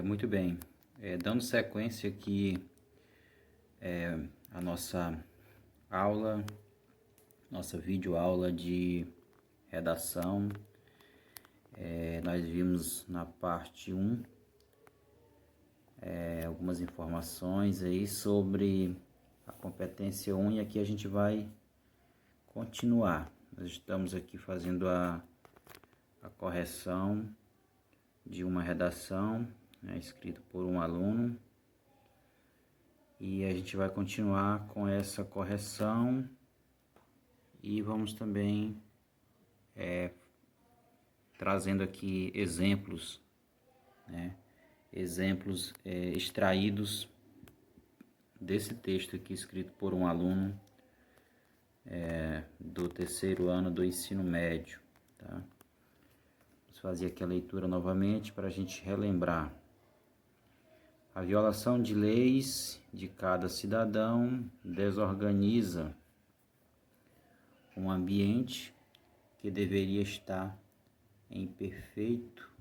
Muito bem. Dando sequência aqui a aula, nossa videoaula de redação, nós vimos na parte 1 algumas informações aí sobre a competência 1 e aqui a gente vai continuar. Nós estamos aqui fazendo a correção de uma redação, escrita por um aluno, e a gente vai continuar com essa correção e vamos também trazendo aqui exemplos, exemplos extraídos desse texto aqui escrito por um aluno do terceiro ano do ensino médio, tá? Vamos fazer aqui a leitura novamente para a gente relembrar. A violação de leis de cada cidadão desorganiza um ambiente que deveria estar em perfeito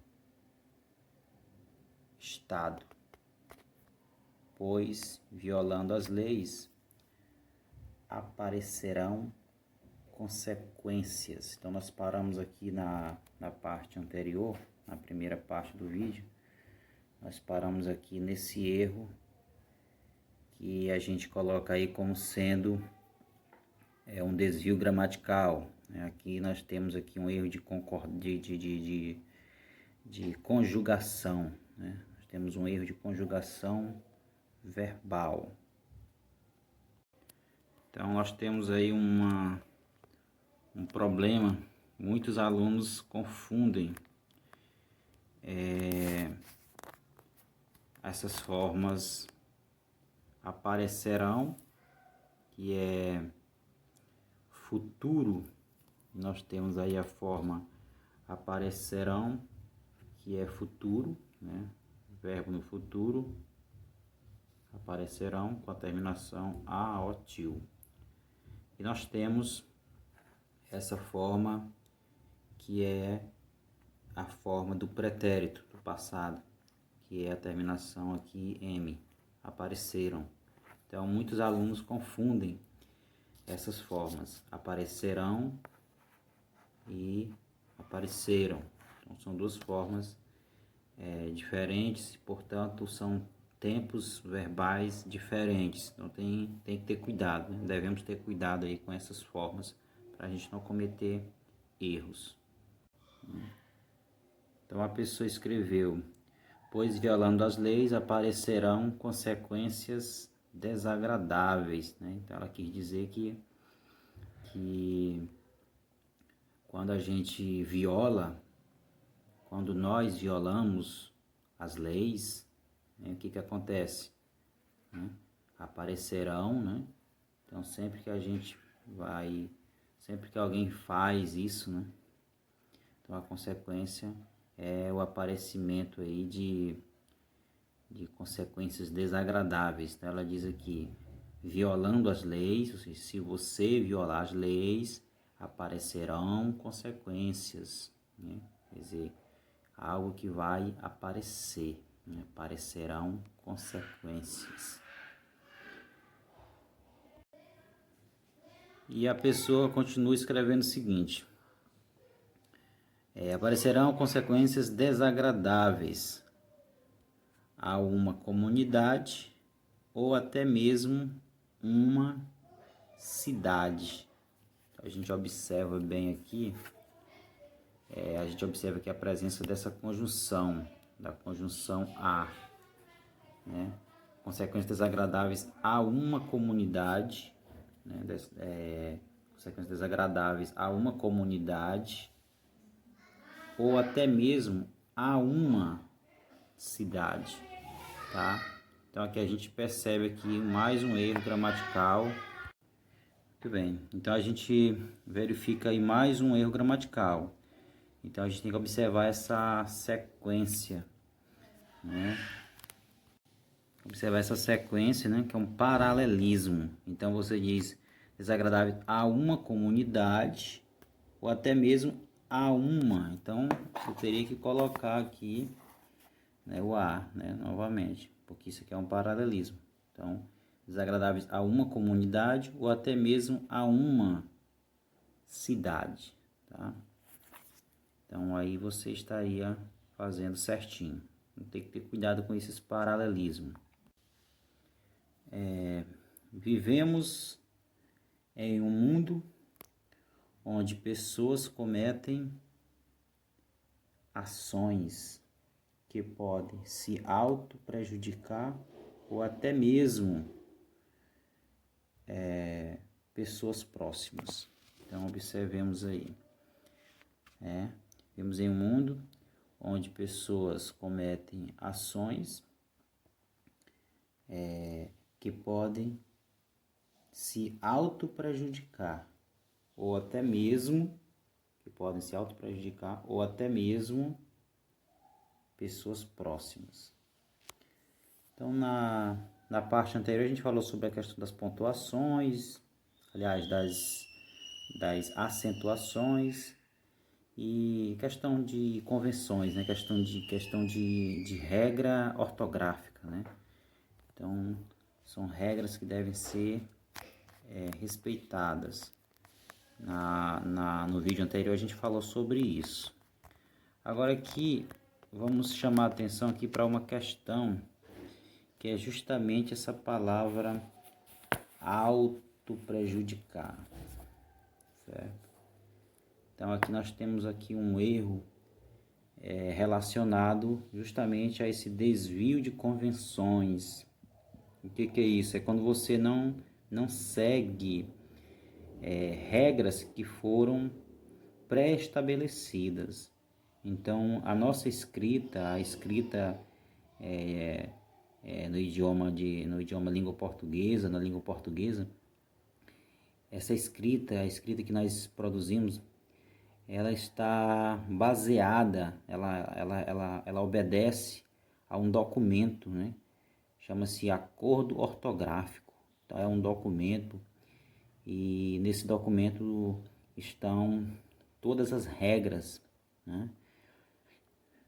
estado, pois, violando as leis, aparecerão consequências. Então, nós paramos aqui na parte anterior, na primeira parte do vídeo, nós paramos aqui nesse erro que a gente coloca aí como sendo um desvio gramatical. Aqui nós temos aqui um erro de conjugação, Nós temos um erro de conjugação verbal. Então nós temos aí um problema. Muitos alunos confundem essas formas aparecerão, que é futuro. Nós temos aí a forma aparecerão, que é futuro, verbo no futuro, aparecerão com a terminação aotil. E nós temos essa forma que é a forma do pretérito, do passado, que é a terminação aqui M, apareceram. Então, muitos alunos confundem essas formas, aparecerão e apareceram. Então, são duas formas diferentes, portanto, são tempos verbais diferentes. Então, tem que ter cuidado, Devemos ter cuidado aí com essas formas, para a gente não cometer erros. Então, a pessoa escreveu: pois violando as leis aparecerão consequências desagradáveis, Então ela quis dizer que quando a gente quando nós violamos as leis, o que acontece? Aparecerão, Então sempre que alguém faz isso, Então a consequência é o aparecimento aí de consequências desagradáveis. Então ela diz aqui, violando as leis, ou seja, se você violar as leis, aparecerão consequências, Quer dizer, algo que vai aparecer, aparecerão consequências. E a pessoa continua escrevendo o seguinte: aparecerão consequências desagradáveis a uma comunidade ou até mesmo uma cidade. A gente observa bem aqui, a presença dessa conjunção, da conjunção a, Consequências desagradáveis a uma comunidade, consequências desagradáveis a uma comunidade ou até mesmo a uma cidade, tá? Então aqui a gente percebe aqui mais um erro gramatical. Muito bem, então a gente verifica aí mais um erro gramatical. Então a gente tem que observar essa sequência, Observar essa sequência, que é um paralelismo. Então você diz desagradável a uma comunidade ou até mesmo a uma. Então eu teria que colocar aqui, né, o a, né, novamente, porque isso aqui é um paralelismo. Então, desagradáveis a uma comunidade ou até mesmo a uma cidade, tá? Então, aí você estaria fazendo certinho. Tem que ter cuidado com esses paralelismos. Vivemos em um mundo onde pessoas cometem ações que podem se auto-prejudicar ou até mesmo pessoas próximas. Então, observemos aí. Vivemos em um mundo onde pessoas cometem ações que podem se auto-prejudicar ou até mesmo pessoas próximas. Então, na parte anterior a gente falou sobre a questão das pontuações, aliás, das acentuações e questão de convenções, né? Questão de regra ortográfica, né? Então, são regras que devem ser respeitadas. No vídeo anterior a gente falou sobre isso. Agora aqui, vamos chamar a atenção aqui para uma questão que é justamente essa palavra auto-prejudicar, certo? Então aqui nós temos aqui um erro relacionado justamente a esse desvio de convenções. O que é isso? É quando você não segue regras que foram pré-estabelecidas. Então, a nossa escrita, no idioma língua portuguesa, na língua portuguesa, essa escrita, a escrita que nós produzimos, ela está baseada, ela obedece a um documento, né? Chama-se acordo ortográfico. Então, é um documento e nesse documento estão todas as regras, né?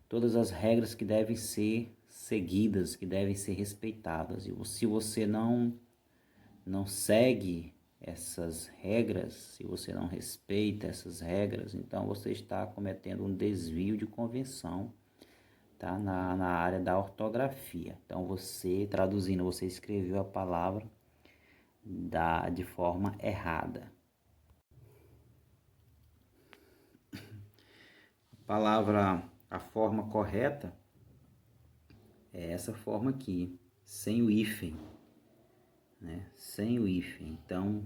Todas as regras que devem ser seguidas, que devem ser respeitadas. E se você não segue essas regras, se você não respeita essas regras, então você está cometendo um desvio de convenção, tá? Na área da ortografia. Então você, traduzindo, você escreveu a palavra de forma errada. A forma correta é essa forma aqui, sem o hífen, né? Sem o hífen. Então,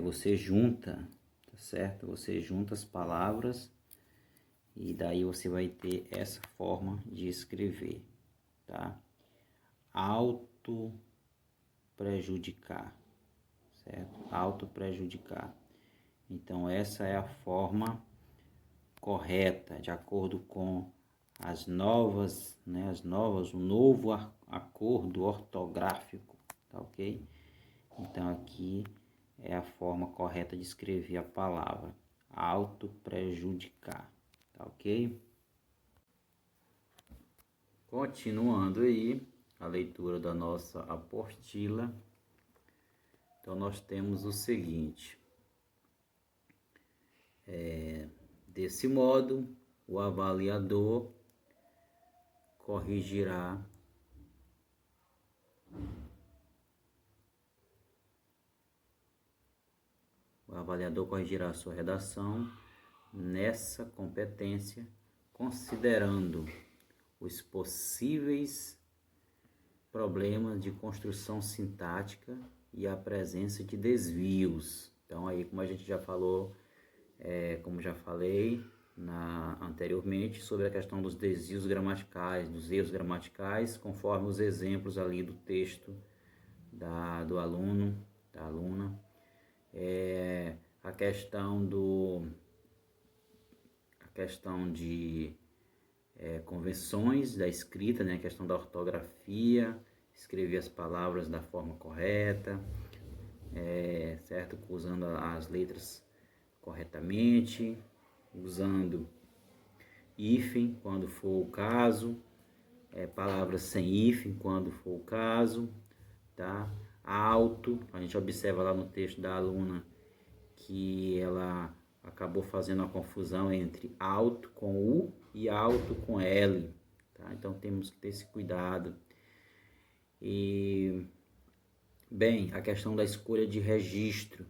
você junta, tá certo? Você junta as palavras e daí você vai ter essa forma de escrever, tá? Auto-prejudicar, certo? Auto-prejudicar. Então, essa é a forma correta, de acordo com o novo acordo ortográfico, tá ok? Então aqui é a forma correta de escrever a palavra auto-prejudicar, tá ok? Continuando aí a leitura da nossa apostila, então nós temos o seguinte: desse modo, o avaliador corrigirá a sua redação nessa competência, considerando os possíveis problemas de construção sintática e a presença de desvios. Então aí, como a gente já falou, como já falei anteriormente, sobre a questão dos desvios gramaticais, dos erros gramaticais, conforme os exemplos ali do texto do aluno, da aluna, a questão de convenções da escrita, né? A questão da ortografia, escrever as palavras da forma correta, certo? Usando as letras corretamente, usando hífen quando for o caso, palavras sem hífen, quando for o caso, tá? Alto, a gente observa lá no texto da aluna que ela acabou fazendo a confusão entre alto com U e alto com L, tá? Então temos que ter esse cuidado. E, bem, a questão da escolha de registro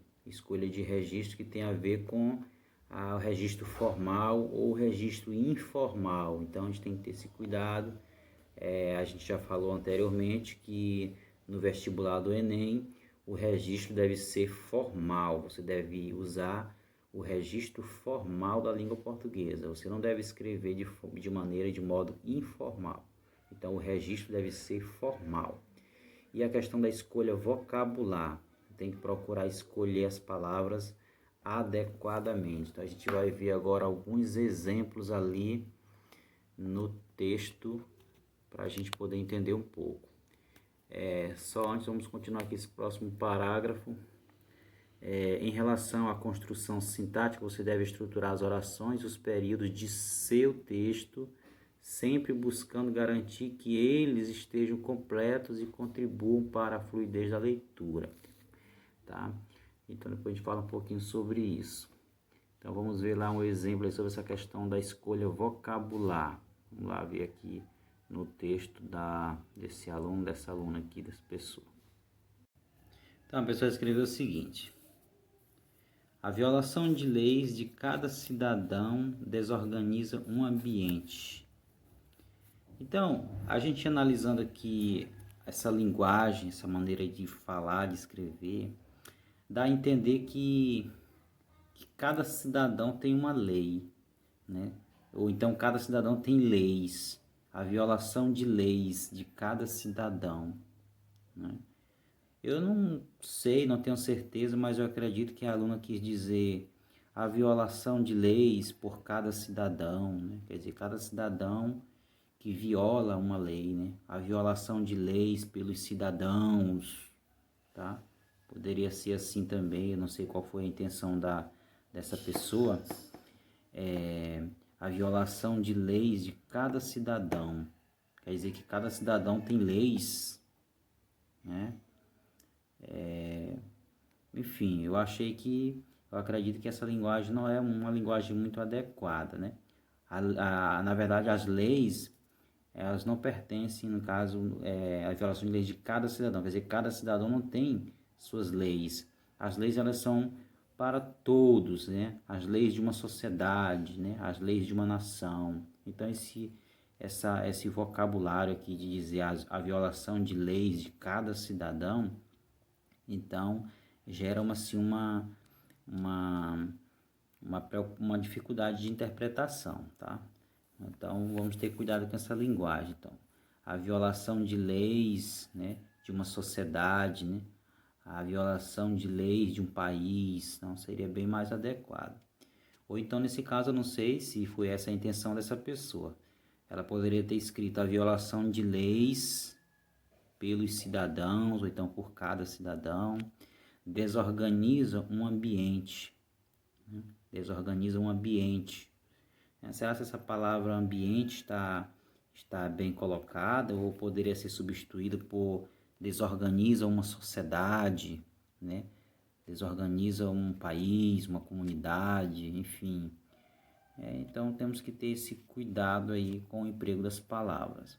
que tem a ver com o registro formal ou o registro informal. Então a gente tem que ter esse cuidado. A gente já falou anteriormente que no vestibular do Enem o registro deve ser formal, você deve usar o registro formal da língua portuguesa, você não deve escrever de modo informal. Então o registro deve ser formal. E a questão da escolha vocabular, tem que procurar escolher as palavras adequadamente. Então a gente vai ver agora alguns exemplos ali no texto para a gente poder entender um pouco. Só antes, vamos continuar aqui esse próximo parágrafo. Em relação à construção sintática, você deve estruturar as orações e os períodos de seu texto, sempre buscando garantir que eles estejam completos e contribuam para a fluidez da leitura. Tá? Então depois a gente fala um pouquinho sobre isso. Então vamos ver lá um exemplo aí sobre essa questão da escolha vocabular. Vamos lá ver aqui no texto desse aluno, dessa aluna aqui, dessa pessoa. Então a pessoa escreveu o seguinte: a violação de leis de cada cidadão desorganiza um ambiente. Então, a gente analisando aqui essa linguagem, essa maneira de falar, de escrever, dá a entender que cada cidadão tem uma lei, né? Ou então cada cidadão tem leis, a violação de leis de cada cidadão, né? Eu não sei, não tenho certeza, mas eu acredito que a aluna quis dizer a violação de leis por cada cidadão, né? Quer dizer, cada cidadão que viola uma lei, né? A violação de leis pelos cidadãos, tá? Poderia ser assim também, eu não sei qual foi a intenção dessa pessoa. A violação de leis de cada cidadão. Quer dizer que cada cidadão tem leis, né? Enfim, eu acredito que essa linguagem não é uma linguagem muito adequada, né? Na verdade, as leis, elas não pertencem, no caso, à violação de leis de cada cidadão. Quer dizer, cada cidadão não tem suas leis. As leis, elas são para todos, né? As leis de uma sociedade, né? As leis de uma nação. Então, esse vocabulário aqui de dizer a violação de leis de cada cidadão, então, gera uma dificuldade de interpretação, tá? Então, vamos ter cuidado com essa linguagem. Então, a violação de leis, né, de uma sociedade, né, a violação de leis de um país, não seria bem mais adequado. Ou então, nesse caso, eu não sei se foi essa a intenção dessa pessoa. Ela poderia ter escrito a violação de leis pelos cidadãos, ou então por cada cidadão, desorganiza um ambiente. Né? Desorganiza um ambiente. Será que essa palavra ambiente está bem colocada ou poderia ser substituída por desorganiza uma sociedade, né? Desorganiza um país, uma comunidade, enfim. Então temos que ter esse cuidado aí com o emprego das palavras.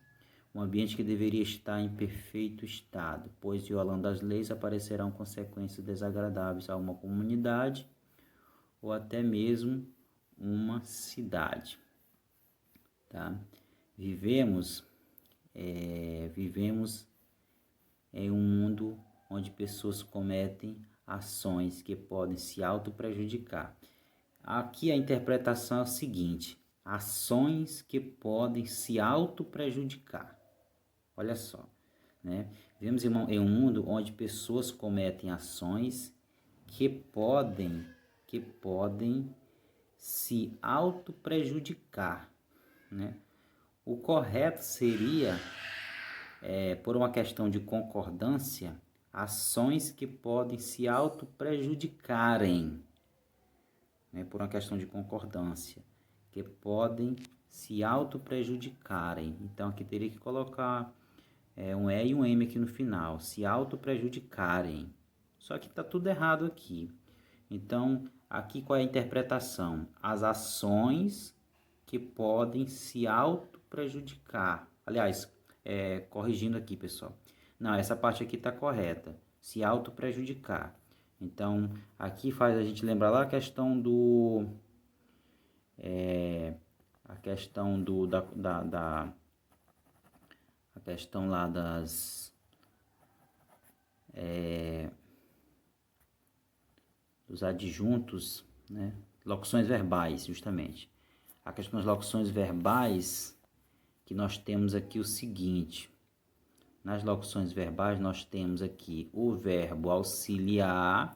Um ambiente que deveria estar em perfeito estado, pois violando as leis aparecerão consequências desagradáveis a uma comunidade ou até mesmo uma cidade. Tá? Vivemos em um mundo onde pessoas cometem ações que podem se auto-prejudicar. Aqui a interpretação é a seguinte: ações que podem se auto-prejudicar. Olha só, né? Vivemos em um mundo onde pessoas cometem ações que podem se auto-prejudicar, né? O correto seria, por uma questão de concordância, ações que podem se auto-prejudicarem, né? Por uma questão de concordância, que podem se auto-prejudicarem. Então, aqui teria que colocar um E e um M aqui no final. Se auto-prejudicarem. Só que está tudo errado aqui. Então, aqui qual é a interpretação? As ações que podem se auto-prejudicar. Aliás, corrigindo aqui, pessoal. Não, essa parte aqui está correta. Se auto-prejudicar. Então, aqui faz a gente lembrar lá a questão do... a questão do... a questão lá das... dos adjuntos, né? Locuções verbais, justamente. A questão das locuções verbais, que nós temos aqui o seguinte. Nas locuções verbais, nós temos aqui o verbo auxiliar,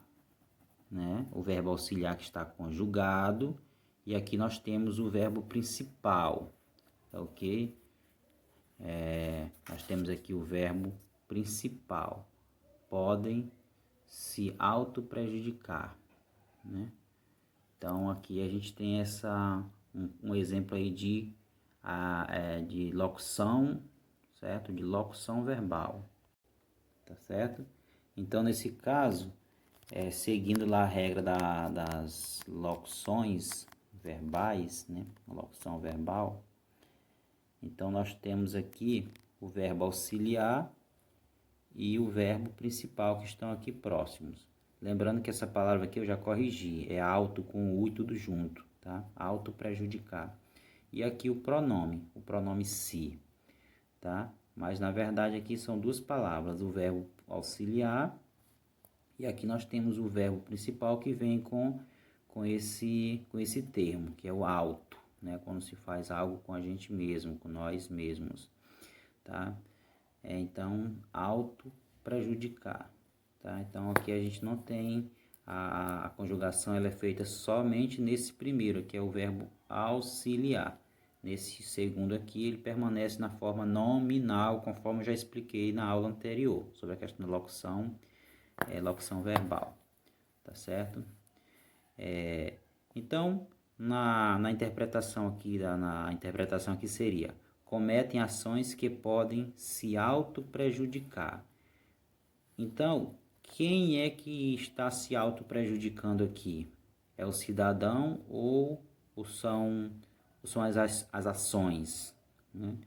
né? O verbo auxiliar que está conjugado. E aqui nós temos o verbo principal, ok? Nós temos aqui o verbo principal. Podem se auto-prejudicar, né? Então, aqui a gente tem um exemplo aí de locução, certo? De locução verbal, tá certo? Então, nesse caso, seguindo lá a regra das locuções verbais, né? A locução verbal. Então, nós temos aqui o verbo auxiliar e o verbo principal que estão aqui próximos. Lembrando que essa palavra aqui eu já corrigi, é auto com u e tudo junto, tá? Auto prejudicar. E aqui o pronome se, tá? Mas na verdade aqui são duas palavras, o verbo auxiliar e aqui nós temos o verbo principal que vem com esse termo, que é o auto, né? Quando se faz algo com a gente mesmo, com nós mesmos, tá? Então, auto prejudicar, tá? Então, aqui a gente não tem a conjugação, ela é feita somente nesse primeiro, que é o verbo auxiliar. Nesse segundo aqui, ele permanece na forma nominal, conforme eu já expliquei na aula anterior, sobre a questão da locução verbal, tá certo? Então, na interpretação aqui seria: cometem ações que podem se auto-prejudicar. Então, quem é que está se auto-prejudicando aqui? É o cidadão ou são as ações, né?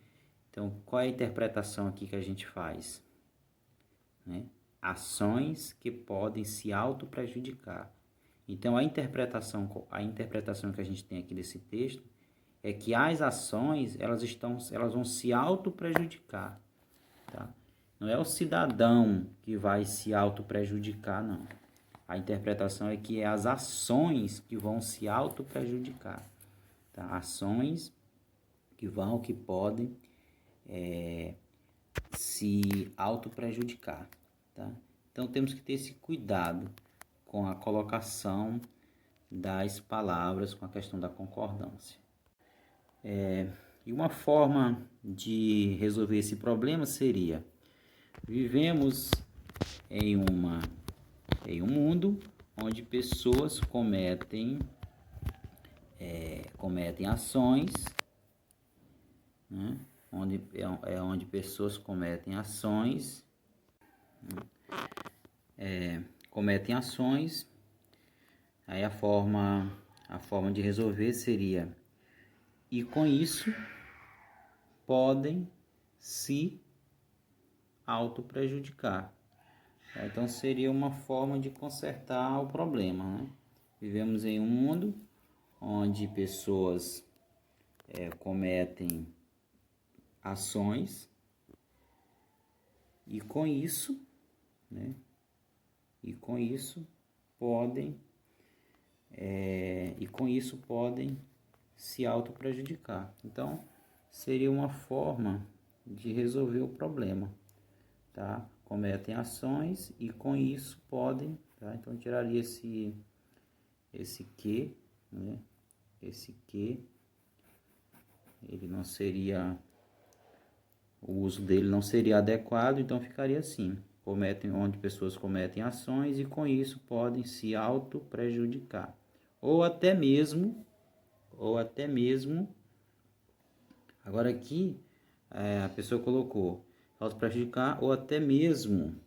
Então, qual é a interpretação aqui que a gente faz, né? Ações que podem se auto-prejudicar. Então, a interpretação que a gente tem aqui desse texto é que as ações elas vão se auto-prejudicar, tá? Não é o cidadão que vai se auto-prejudicar, não. A interpretação é que é as ações que vão se auto-prejudicar, tá? Ações que podem se auto-prejudicar, tá? Então temos que ter esse cuidado com a colocação das palavras, com a questão da concordância. E uma forma de resolver esse problema seria: vivemos em um mundo onde pessoas cometem ações, né? Onde pessoas cometem ações, aí a forma de resolver seria: e com isso podem se auto-prejudicar. Então seria uma forma de consertar o problema, né? Vivemos em um mundo onde pessoas cometem ações e com isso, né? E com isso podem se auto-prejudicar. Então, seria uma forma de resolver o problema, tá? Cometem ações e com isso podem, tá? Então, tiraria esse que, né? Esse que, ele não seria, o uso dele não seria adequado, então ficaria assim: onde pessoas cometem ações e com isso podem se auto-prejudicar. Ou até mesmo Agora aqui, a pessoa colocou auto-prejudicar ou até mesmo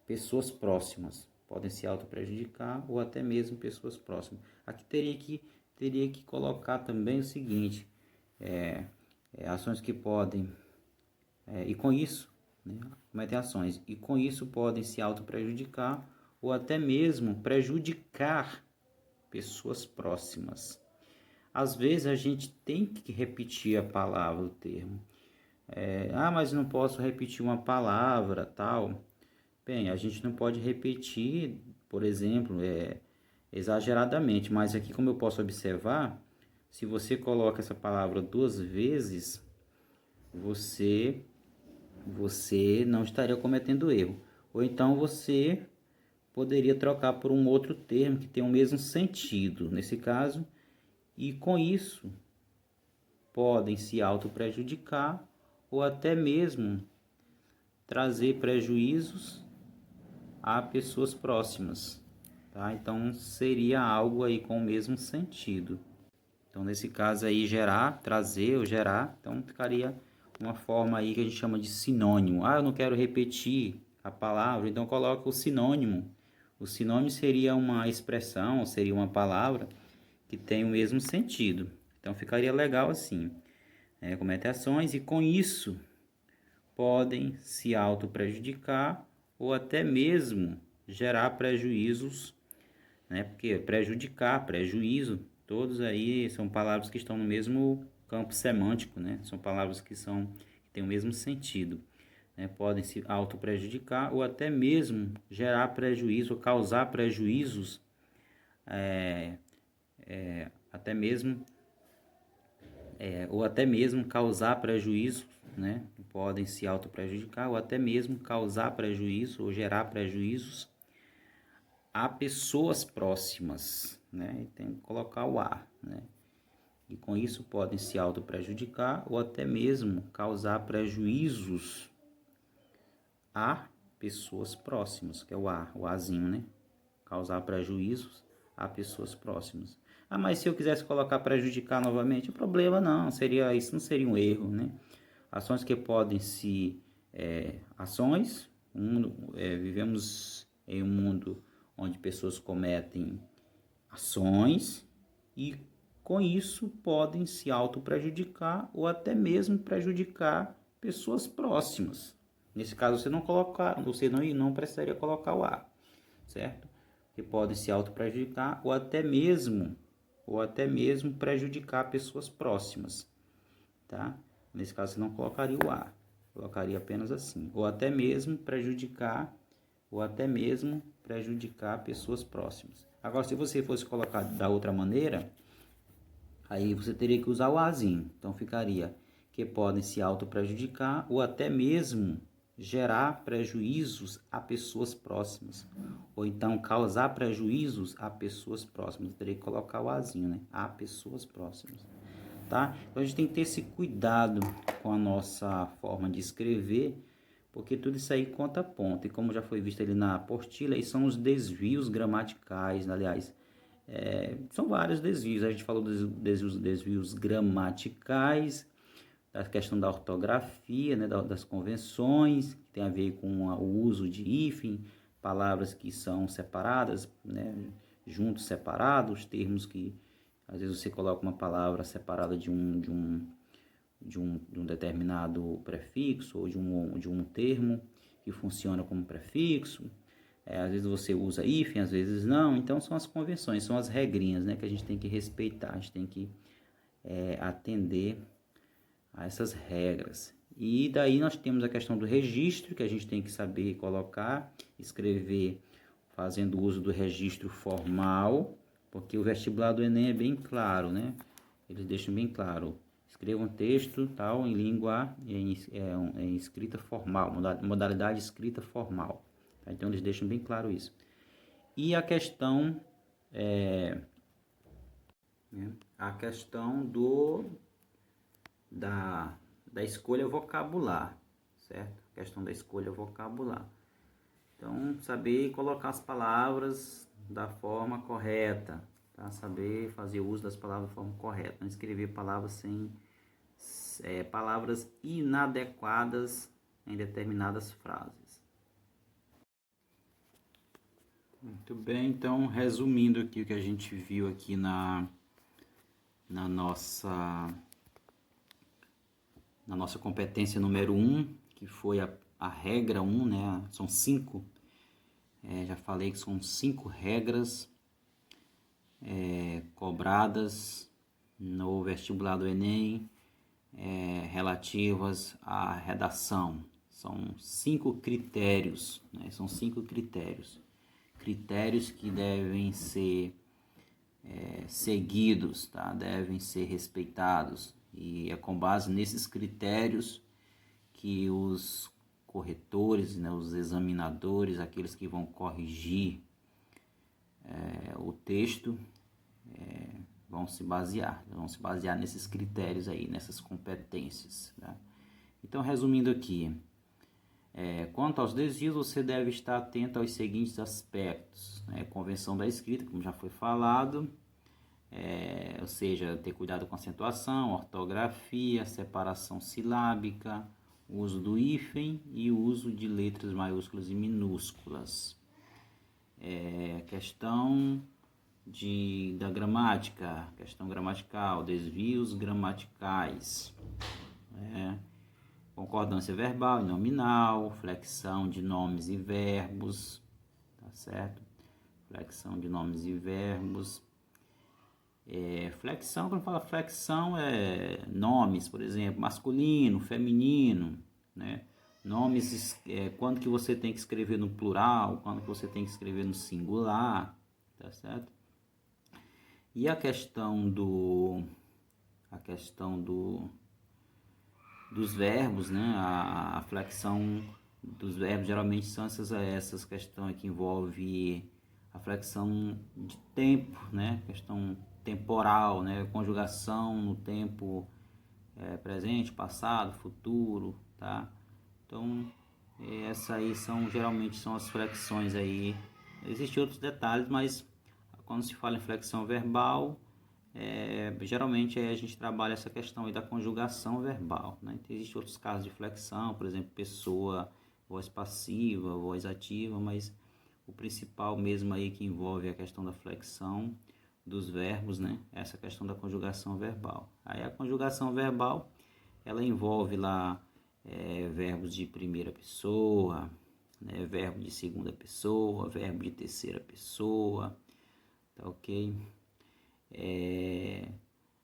pessoas próximas. Podem se auto-prejudicar ou até mesmo pessoas próximas. Aqui teria que colocar também o seguinte, ações que podem, e com isso, né, cometem ações, e com isso podem se auto-prejudicar ou até mesmo prejudicar pessoas próximas. Às vezes a gente tem que repetir a palavra, o termo. Mas não posso repetir uma palavra, tal. Bem, a gente não pode repetir, por exemplo, exageradamente, mas aqui como eu posso observar, se você coloca essa palavra 2 vezes, você não estaria cometendo erro. Ou então você poderia trocar por um outro termo que tem o mesmo sentido, nesse caso, e com isso podem se auto-prejudicar ou até mesmo trazer prejuízos a pessoas próximas, tá? Então seria algo aí com o mesmo sentido. Então nesse caso aí trazer ou gerar, então ficaria uma forma aí que a gente chama de sinônimo. Eu não quero repetir a palavra, então coloca o sinônimo. O sinônimo seria uma expressão, seria uma palavra que tem o mesmo sentido. Então ficaria legal assim. Cometer ações e com isso podem se auto-prejudicar ou até mesmo gerar prejuízos, né? Porque prejudicar, prejuízo, todos aí são palavras que estão no mesmo campo semântico, né? São palavras que têm o mesmo sentido, né? Podem se auto-prejudicar ou até mesmo gerar prejuízo, ou causar prejuízos, até mesmo ou até mesmo causar prejuízo, né? Podem se auto-prejudicar ou até mesmo causar prejuízo ou gerar prejuízos a pessoas próximas, né? Tem que colocar o a, né? E com isso podem se auto-prejudicar ou até mesmo causar prejuízos a pessoas próximas, que é o azinho, né? Causar prejuízos a pessoas próximas. Mas se eu quisesse colocar prejudicar novamente, o problema não, isso não seria um erro, né? Ações que podem se... vivemos em um mundo onde pessoas cometem ações e com isso podem se auto-prejudicar ou até mesmo prejudicar pessoas próximas. Nesse caso você não precisaria colocar o a, certo? Que podem se auto-prejudicar ou até mesmo prejudicar pessoas próximas, tá? Nesse caso você não colocaria o a, colocaria apenas assim, ou até mesmo prejudicar pessoas próximas. Agora, se você fosse colocar da outra maneira, aí você teria que usar o azinho. Então ficaria que podem se auto-prejudicar ou até mesmo gerar prejuízos a pessoas próximas. Ou então causar prejuízos a pessoas próximas. Teria que colocar o azinho, né? A pessoas próximas. Tá? Então a gente tem que ter esse cuidado com a nossa forma de escrever, porque tudo isso aí conta ponto. E como já foi visto ali na apostila, aí são os desvios gramaticais, aliás, são vários desvios. A gente falou dos desvios gramaticais, da questão da ortografia, né, das convenções, que tem a ver com o uso de hífen, palavras que são separadas, né, juntos, separados, termos que às vezes você coloca uma palavra separada de um determinado prefixo ou de um termo que funciona como prefixo. Às vezes você usa hífen, às vezes não. Então são as convenções, são as regrinhas, né, que a gente tem que respeitar, a gente tem que atender a essas regras. E daí nós temos a questão do registro, que a gente tem que saber colocar, escrever fazendo uso do registro formal, porque o vestibular do Enem é bem claro, né? Eles deixam bem claro. Escreva um texto tal em língua em escrita formal, modalidade escrita formal. Tá? Então eles deixam bem claro isso. E a questão da escolha vocabular, certo? A questão da escolha vocabular. Então, saber colocar as palavras da forma correta, tá? Saber fazer uso das palavras de forma correta, não escrever palavras palavras inadequadas em determinadas frases. Muito bem, então resumindo aqui o que a gente viu aqui na nossa competência número 1, que foi a regra 1, né? São 5, já falei que são 5 regras cobradas no vestibular do Enem, relativas à redação. São 5 critérios, né? São 5 critérios. Critérios que devem ser seguidos, tá? Devem ser respeitados. E é com base nesses critérios que os corretores, né, os examinadores, aqueles que vão corrigir o texto, vão se basear nesses critérios aí, nessas competências, tá? Então, resumindo aqui, quanto aos desvios, você deve estar atento aos seguintes aspectos, né? Convenção da escrita, como já foi falado, ou seja, ter cuidado com a acentuação, ortografia, separação silábica, uso do hífen e uso de letras maiúsculas e minúsculas. Questão da gramática, questão gramatical, desvios gramaticais, concordância verbal e nominal, flexão de nomes e verbos, tá certo? Flexão de nomes e verbos. Flexão, quando fala flexão, nomes, por exemplo, masculino, feminino, né? Nomes, quando que você tem que escrever no plural, quando que você tem que escrever no singular, tá certo? E a questão dos verbos, né? A flexão dos verbos geralmente são essas questões que envolve a flexão de tempo, né? Questão temporal, né? Conjugação no tempo presente, passado, futuro, tá? Então, essas aí geralmente são as flexões aí. Existem outros detalhes, mas quando se fala em flexão verbal, geralmente a gente trabalha essa questão aí da conjugação verbal, né? Então, existem outros casos de flexão, por exemplo, pessoa, voz passiva, voz ativa, mas o principal mesmo aí que envolve a questão da flexão dos verbos, né? Essa questão da conjugação verbal. Aí a conjugação verbal, ela envolve lá verbos de primeira pessoa, né? Verbo de segunda pessoa, verbo de terceira pessoa, tá ok?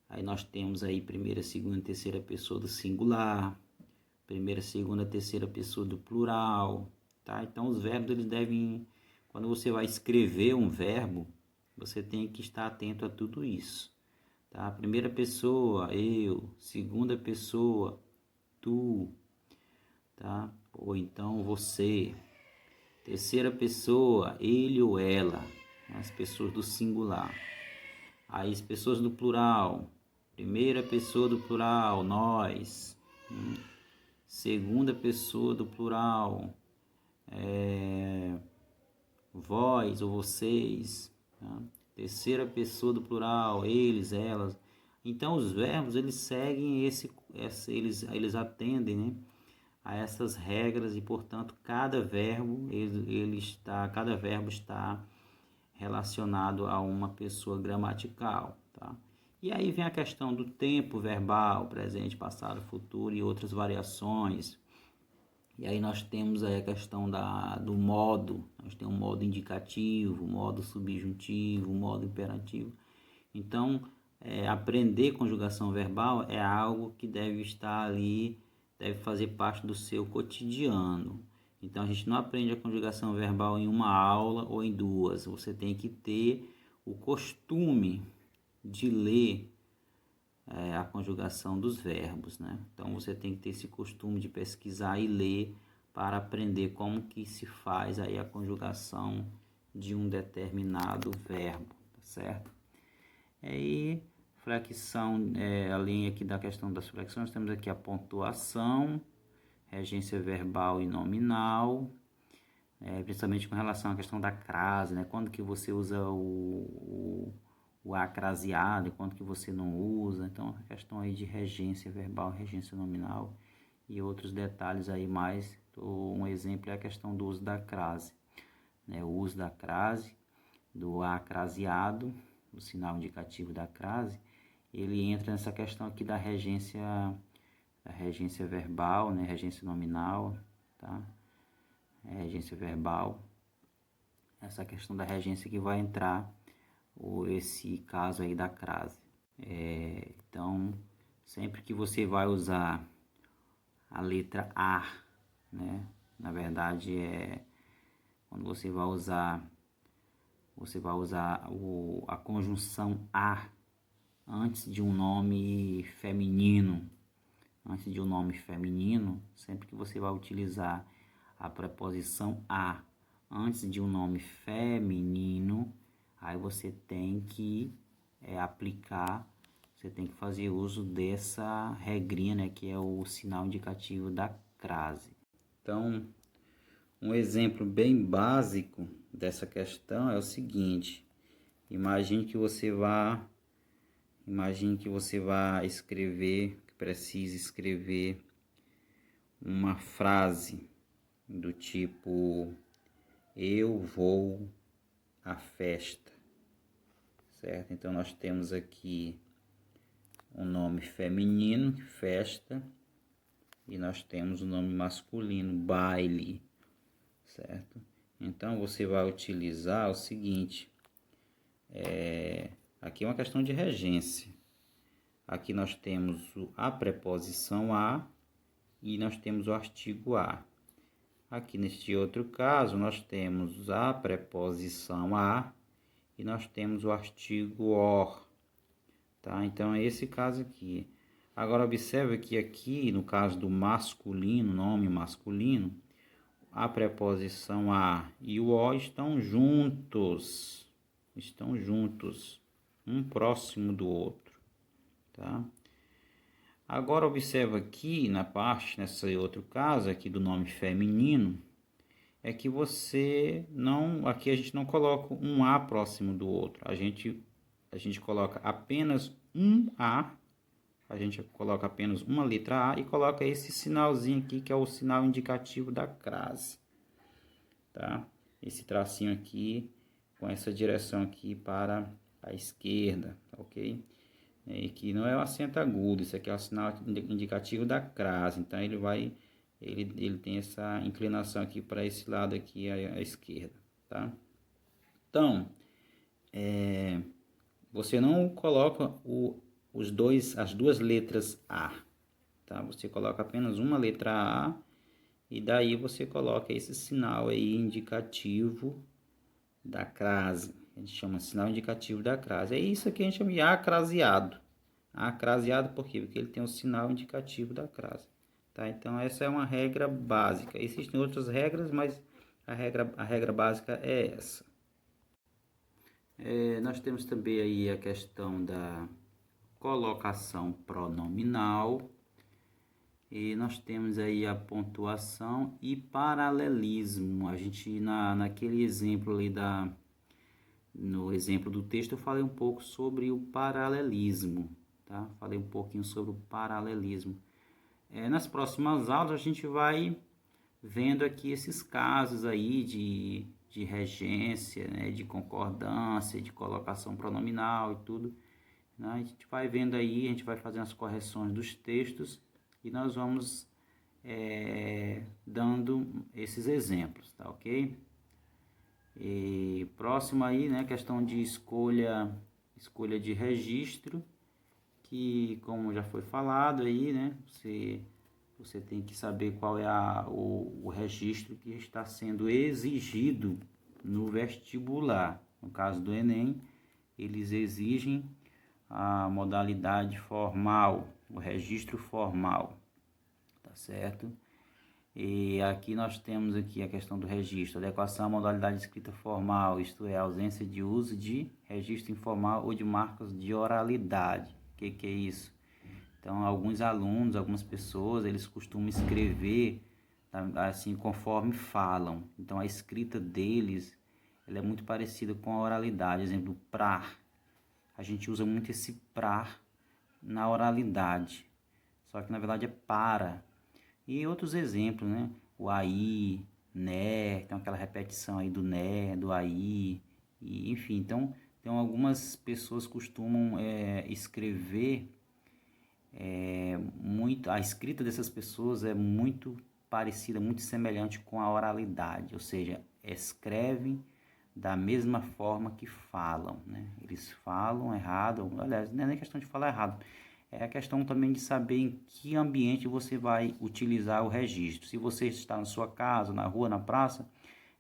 Aí nós temos aí primeira, segunda e terceira pessoa do singular, primeira, segunda, terceira pessoa do plural, tá? Então os verbos, eles devem, quando você vai escrever um verbo, você tem que estar atento a tudo isso, tá? Primeira pessoa, eu, segunda pessoa, tu, tá? Ou então você, terceira pessoa, ele ou ela, as pessoas do singular. Aí as pessoas do plural, primeira pessoa do plural, nós, segunda pessoa do plural, vós ou vocês, tá? Terceira pessoa do plural, eles, elas. Então os verbos, eles seguem eles atendem, né, a essas regras e, portanto, cada verbo está relacionado a uma pessoa gramatical, tá? E aí vem a questão do tempo verbal, presente, passado, futuro e outras variações. E aí nós temos aí a questão do modo, nós temos um modo indicativo, modo subjuntivo, modo imperativo. Então, aprender conjugação verbal é algo que deve estar ali, deve fazer parte do seu cotidiano. Então, a gente não aprende a conjugação verbal em uma aula ou em duas. Você tem que ter o costume de ler a conjugação dos verbos, né? Então, você tem que ter esse costume de pesquisar e ler para aprender como que se faz aí a conjugação de um determinado verbo, tá certo? Aí, flexão, além aqui da questão das flexões, temos aqui a pontuação, regência verbal e nominal, principalmente com relação à questão da crase, né? Quando que você usa o o acraseado, quanto que você não usa. Então, a questão aí de regência verbal, regência nominal e outros detalhes aí mais. Um exemplo é a questão do uso da crase, né? O uso da crase, do acraseado, o sinal indicativo da crase, ele entra nessa questão aqui da regência verbal, né? Regência nominal, tá? Regência verbal. Essa questão da regência que vai entrar esse caso aí da crase. Então, sempre que você vai usar a letra A, né? Na verdade, quando você vai usar a conjunção a antes de um nome feminino. Sempre que você vai utilizar a preposição a antes de um nome feminino, aí você tem que você tem que fazer uso dessa regrinha, né, que é o sinal indicativo da crase. Então, um exemplo bem básico dessa questão é o seguinte: imagine que você vá escrever, que precise escrever uma frase do tipo: eu vou à festa, certo? Então nós temos aqui um nome feminino, festa, e nós temos o nome masculino, baile, certo? Então você vai utilizar o seguinte, aqui é uma questão de regência. Aqui nós temos a preposição a e nós temos o artigo a. Aqui neste outro caso nós temos a preposição a e nós temos o artigo or, tá? Então é esse caso aqui. Agora observe que aqui no caso do masculino, nome masculino, a preposição a e o o estão juntos, um próximo do outro, tá? Agora observa aqui nesse outro caso aqui do nome feminino, é que aqui a gente não coloca um a próximo do outro, a gente coloca apenas um a, a gente coloca apenas uma letra a e coloca esse sinalzinho aqui que é o sinal indicativo da crase, tá? Esse tracinho aqui com essa direção aqui para a esquerda, ok? Que não é o acento agudo, isso aqui é o sinal indicativo da crase, então ele tem essa inclinação aqui para esse lado aqui à esquerda, tá? Então, você não coloca as duas letras A, tá? Você coloca apenas uma letra A e daí você coloca esse sinal aí indicativo da crase. A gente chama sinal indicativo da crase. É isso que a gente chama de acraseado. Acraseado por quê? Porque ele tem o sinal indicativo da crase. Tá? Então essa é uma regra básica. Existem outras regras, mas a regra básica é essa. Nós temos também aí a questão da colocação pronominal. E nós temos aí a pontuação e paralelismo. A gente, naquele exemplo ali no exemplo do texto, eu falei um pouco sobre o paralelismo, tá? Falei um pouquinho sobre o paralelismo. Nas próximas aulas a gente vai vendo aqui esses casos aí de regência, né? De concordância, de colocação pronominal e tudo, né? A gente vai vendo aí, a gente vai fazendo as correções dos textos e nós vamos dando esses exemplos, tá ok? E próximo aí, né, questão de escolha de registro, que como já foi falado aí, né, você tem que saber qual é o registro que está sendo exigido no vestibular. No caso do Enem, eles exigem a modalidade formal, o registro formal, tá certo? E aqui nós temos aqui a questão do registro, adequação à modalidade de escrita formal, isto é, ausência de uso de registro informal ou de marcas de oralidade. O que é isso? Então, alguns alunos, algumas pessoas, eles costumam escrever assim conforme falam. Então, a escrita deles, ela é muito parecida com a oralidade. Exemplo, pra. a gente usa muito esse pra na oralidade, só que na verdade é para. E outros exemplos, né? O aí, né, tem aquela repetição aí do né, do aí, e, enfim. Então, algumas pessoas costumam escrever muito, a escrita dessas pessoas é muito parecida, muito semelhante com a oralidade, ou seja, escrevem da mesma forma que falam, né? Eles falam errado, aliás, não é nem questão de falar errado, é a questão também de saber em que ambiente você vai utilizar o registro. Se você está na sua casa, na rua, na praça,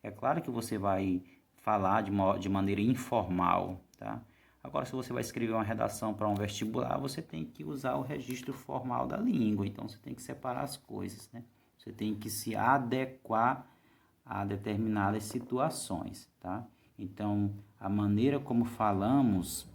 é claro que você vai falar de maneira informal, tá? Agora, se você vai escrever uma redação para um vestibular, você tem que usar o registro formal da língua. Então, você tem que separar as coisas, né? Você tem que se adequar a determinadas situações, tá? Então, a maneira como falamos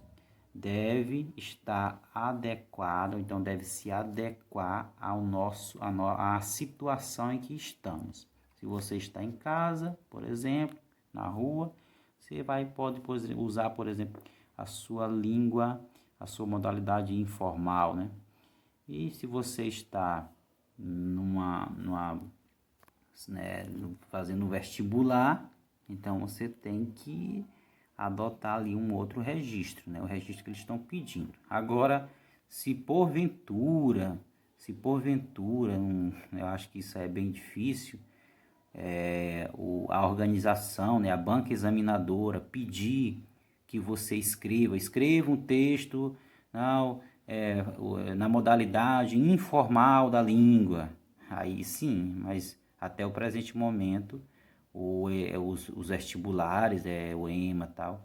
deve estar adequado, então deve se adequar à situação em que estamos. Se você está em casa, por exemplo, na rua, você pode usar, por exemplo, a sua língua, a sua modalidade informal, né? E se você está fazendo vestibular, então você tem que adotar ali um outro registro, né? O registro que eles estão pedindo. Agora, se porventura, eu acho que isso é bem difícil, a organização, né, a banca examinadora pedir que você escreva um texto na modalidade informal da língua. Aí sim, mas até o presente momento, os vestibulares, o EMA e tal,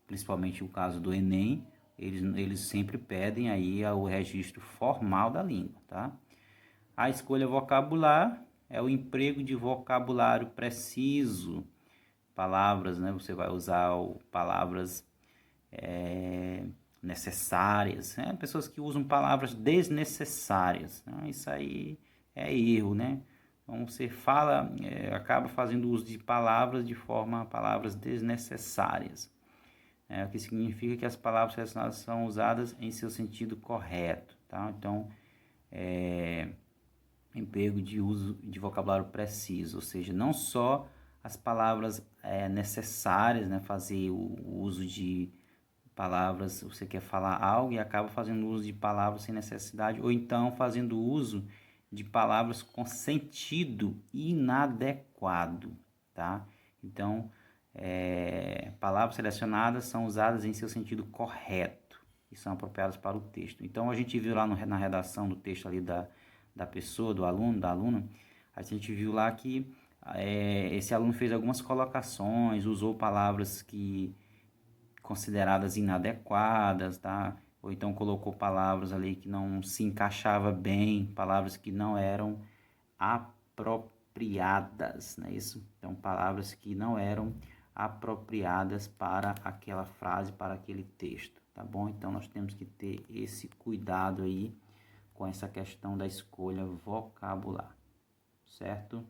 principalmente o caso do Enem, eles sempre pedem aí o registro formal da língua, tá? A escolha vocabular é o emprego de vocabulário preciso, palavras, né? Você vai usar palavras necessárias, né? Pessoas que usam palavras desnecessárias, né? Isso aí é erro, né? Então você acaba fazendo uso de palavras palavras desnecessárias, o que significa que as palavras selecionadas são usadas em seu sentido correto, tá? Então, emprego de uso de vocabulário preciso, ou seja, não só as palavras necessárias, né? Fazer o uso de palavras, você quer falar algo e acaba fazendo uso de palavras sem necessidade, ou então fazendo uso de palavras com sentido inadequado, tá? Então, palavras selecionadas são usadas em seu sentido correto e são apropriadas para o texto. Então, a gente viu lá na redação do texto ali da pessoa, do aluno, da aluna, a gente viu lá que esse aluno fez algumas colocações, usou palavras consideradas inadequadas, tá? Ou então colocou palavras ali que não se encaixava bem, palavras que não eram apropriadas, não é isso? Então, palavras que não eram apropriadas para aquela frase, para aquele texto, tá bom? Então, nós temos que ter esse cuidado aí com essa questão da escolha vocabular, certo?